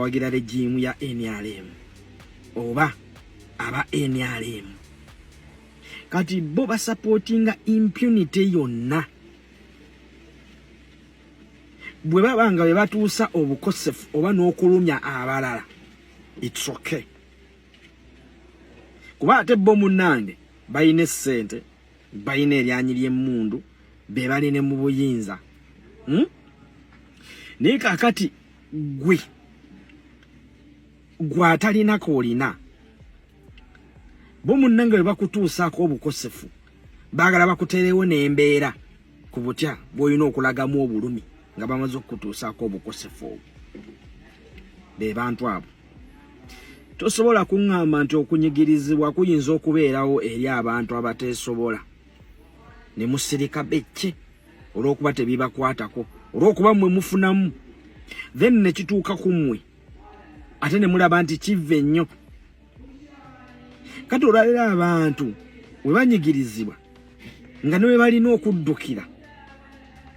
wagira regimu ya NRM oba aba NRM kati bo basupportinga impunity yonna bwe babanga be batuusa obukosefu oba n'okulumya abalala it's okay kuba ate bo munnange bayina essente bayina eryanyi ly'emmundu be bali ne mu buyinza naye kakati gwe gwatalinako olina bo munnange bwe bakutuusaako obukosefu baagala bakuterewo n'embeera ku butya bw'olina okulagamu obulumi nga bamaze okutuusaako obukosefu obwo be bantu abo tosobola kuŋŋamba nti okunyigirizibwa kuyinza okubeerawo eri abantu abateesobola ne musirika becce olw'okuba tebibakwatako olw'okuba mmwe mufunamu then ne kituuka ku mmwe ate ne mulaba nti kiva ennyo kati olwalira abantu we banyigirizibwa nga ne we balina okuddukira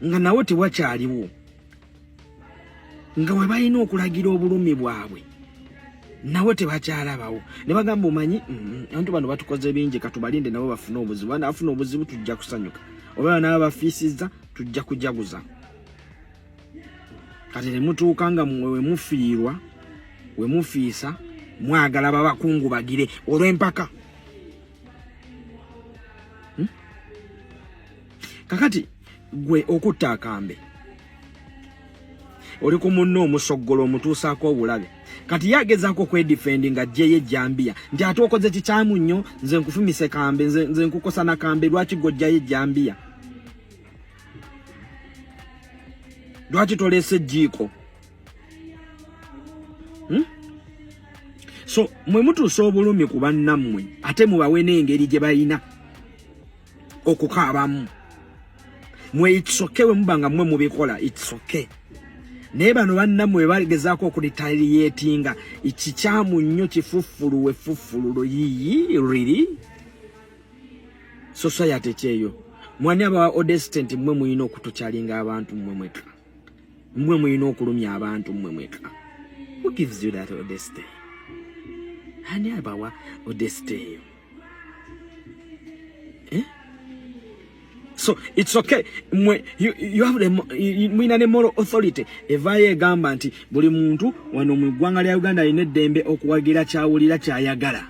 nga nawo tewakyaliwo nga we balina okulagira obulumi bwabwe nawe tebakyalabawo ne bagamba omanyi abantu bano batukoze bingi katubalinde nabo bafuna obuzibu bana afuna obuzibu tujja kusanyuka oba nabo bafiisizza tujja kujaguza kati ne mutuuka nga mwe mufiirwa we mufiisa mwagala babakungu bagire olw'empaka kakati gwe okutta akambe oli ku munno omusoggolo omutuusaako obulabe kati yagezaako kwedifendi nga jjeye ejjambiya nti ate okoze kikyamu nnyo nze nkufumise kambe nze nkukosa na kambe lwaki gojjayo ejjambiya lwaki toleese ejjiiko so mwe mutuusa obulumi ku bannammwe ate mubawe n'engeri gye balina okukaabamu mwe itsoke we mubanga mmwe mubikola itsoke naye bano bannammwe bagezaako okuritaliyetinga ikikyamu nnyo kifuffulu wefuffulu yiyi riri society kyeyo mwani aba odestent mmwe muyina okutukyalinga abantu mmwe mweka mmwe muyina okulumya abantu mmwe mweka who gives you that honesty ani abawa honesty eyo so it's okay you have the moral authority evaye egamba nti buli muntu wano mu ggwanga lya Uganda alina eddembe okuwagira kyawulira kyayagala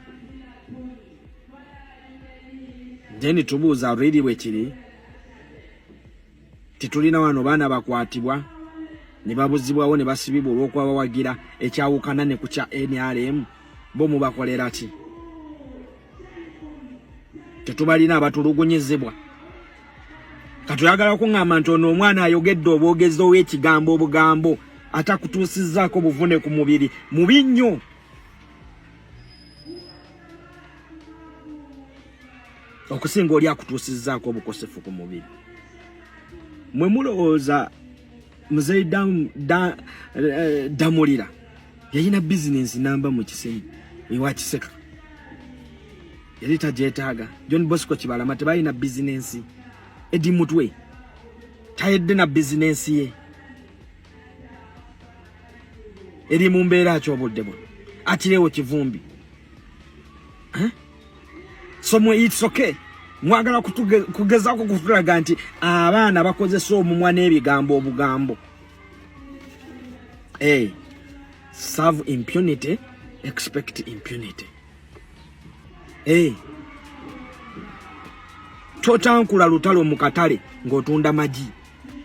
then tubuuza really bwekiri titulina wano baana bakwatibwa ne babuzibwawo ne basibibwa olw'okuba bawagira ekyawukana ne ku kya NRM bo mubakolera ki tetubalina abatulugunyizibwa katuyagala kuŋŋamba nti ono omwana ayogedde obwogezi ow'ekigambo obugambo atakutuusizzaako buvune ku mubiri mubi nnyo okusinga oli akutuusizzaako obukosefu ku mubiri mwe mulowooza muzeyi Damulira yalina bizinensi namba mu Kisenyi ewa Kiseka yali tagyetaaga John Bosco Kibalama tebalina bizinensi Edi Mutwe tayedde na business ye eri mu mbeera akyobudde bwe atirewo kivumbi so mwe it's okay mwagala kugezaako kutulaga nti abaana bakozesa omumwa n'ebigambo obugambo serve impunity expect impunity totankula lutalo mu katale ng'otunda magi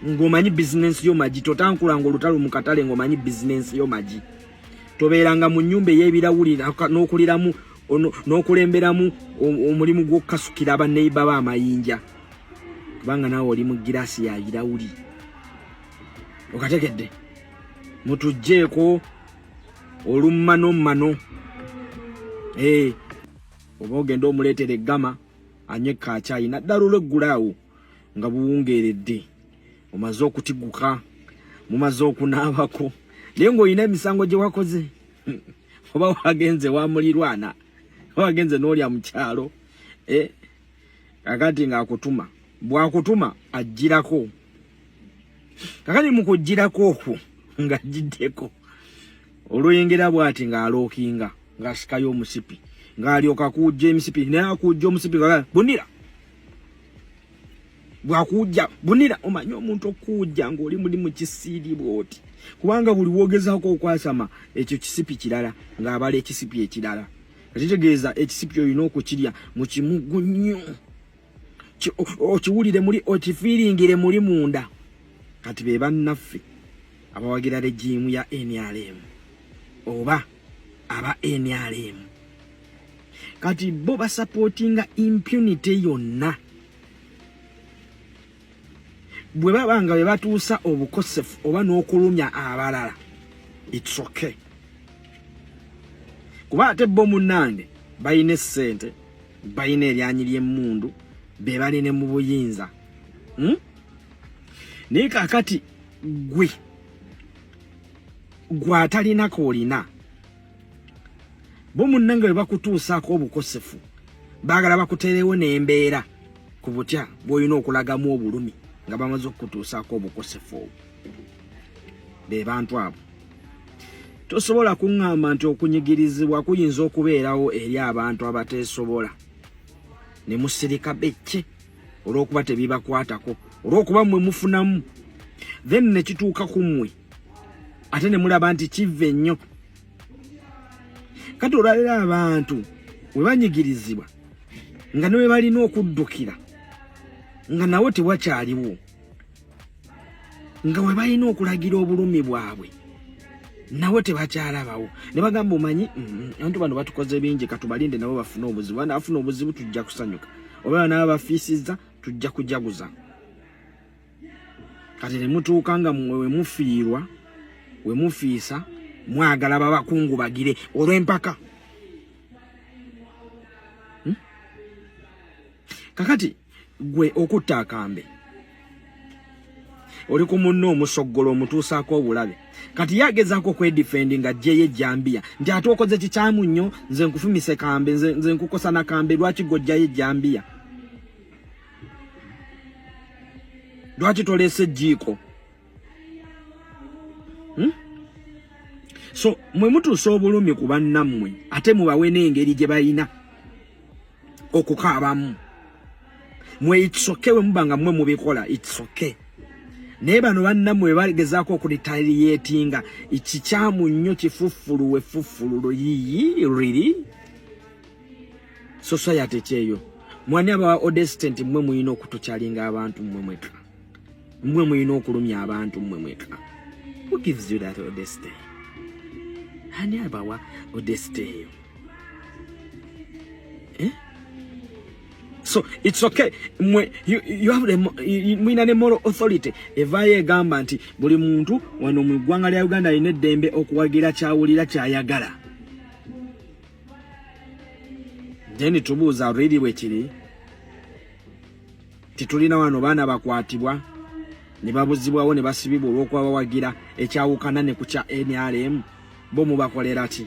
ng'omanyi business yo magi totankula ng'olutalo mu katale ng'omanyi business yo magi tobeeranga mu nnyumba ey'ebirawulira n'okuliramu n'okulemberamu omulimu gw'okukasukira abaneiba b'amayinja kubanga naawe oli mu giraasi ya birawuli okategedde mutugjeeko olummano oba ogenda omuleetera eggama anywe kacaayi naddala olweggulaawo nga buwungeeredde omaze okutiguka mumaze okunaabako naye ng'olina emisango gye wakoze oba wagenze wamulirwana oba wagenze n'olya mu kyalo kakati ng'akutuma bw'akutuma ajjirako kakati mu kujjirako okwo ng'ajjiddeko oluyingira bwati ng'alookinga ng'asikayo omusipi ng'alyoka kujja emisipi naye akujja omusipi nga bunira bwakujja bunira omanyi omuntu okujja ng'oli muli mu kisiiri bwoti kubanga buli woogezaako okwasama ekyo kisipi kirala ng'abala ekisipi ekirala ekitegeeza ekisipi olina okukirya mu kimugu nnyo okiwulire muli okifiiringire muli munda kati be bannaffe abawagira regimu ya NRM oba aba NRM kati bo basupportinga impunity yonna bwe babanga be batuusa obukosefu oba n'okulumya abalala it's okay kuba ate bo munnange bayina essente bayina eryanyi ly'emmundu be baline mu buyinza naye kakati gwe atalinako olina bo munnange bwe bakutuusaako obukosefu baagala bakuterewo n'embeera ku butya bw'olina okulagamu obulumi nga bamaze okutuusaako obukosefu obwo be bantu abo tosobola kuŋŋamba nti okunyigirizibwa kuyinza okubeerawo eri abantu abateesobola ne musirika becce olw'okuba tebibakwatako olw'okuba mmwe mufunamu then ne kituuka ku mmwe ate ne mulaba nti kiva ennyo kati olabira abantu we banyigirizibwa nga ne we balina okuddukira nga nawo tewakyaliwo nga we balina okulagira obulumi bwabwe nawo tebakyalabawo ne bagamba omanyi abantu bano batukoze bingi katubalinde nabo bafuna obuzibu bafuna obuzibu tujja kusanyuka oba nabo bafiisizza tujja kujaguza kati ne mutuuka nga mmwe we mufiirwa we mufiisa mwagala babakungu bagire olw'empaka kakati gwe okutta akambe oli ku munno omusoggolo omutuusaako obulabe kati yagezaako kwedifendi nga ajjeyo ejjambiya nti ate okoze kikyamu nnyo nze nkufumise kambe nze nkukosa na kambe lwaki gojjayo ejjambiya lwaki toleese ejjiiko so mwe mutuusa obulumi ku bannammwe ate mubawe n'engeri gye balina okukaabamu mwe it's okay we mubanga mmwe mubikola it's okay naye bano bannammwe bagezaako okuritaliyetinga ekikyamu nnyo kifuffuluwe fuffululo really society kyeyo mwani aba odestent mmwe muyina okutukyalinga abantu mmwe mweka mmwe muyina okulumya abantu mmwe mweka who gives you that odesty ani abawa odesty eyo so it's okay you have the moral authority evaye egamba nti buli muntu wano mu ggwanga lya Uganda alina eddembe okuwagira kyawulira kyayagala then tubuuza really bwekiri titulina wano baana bakwatibwa ne babuzibwawo ne basibibwa olw'okuba bawagira ekyawukana ne ku kya NRM bo mubakolera ki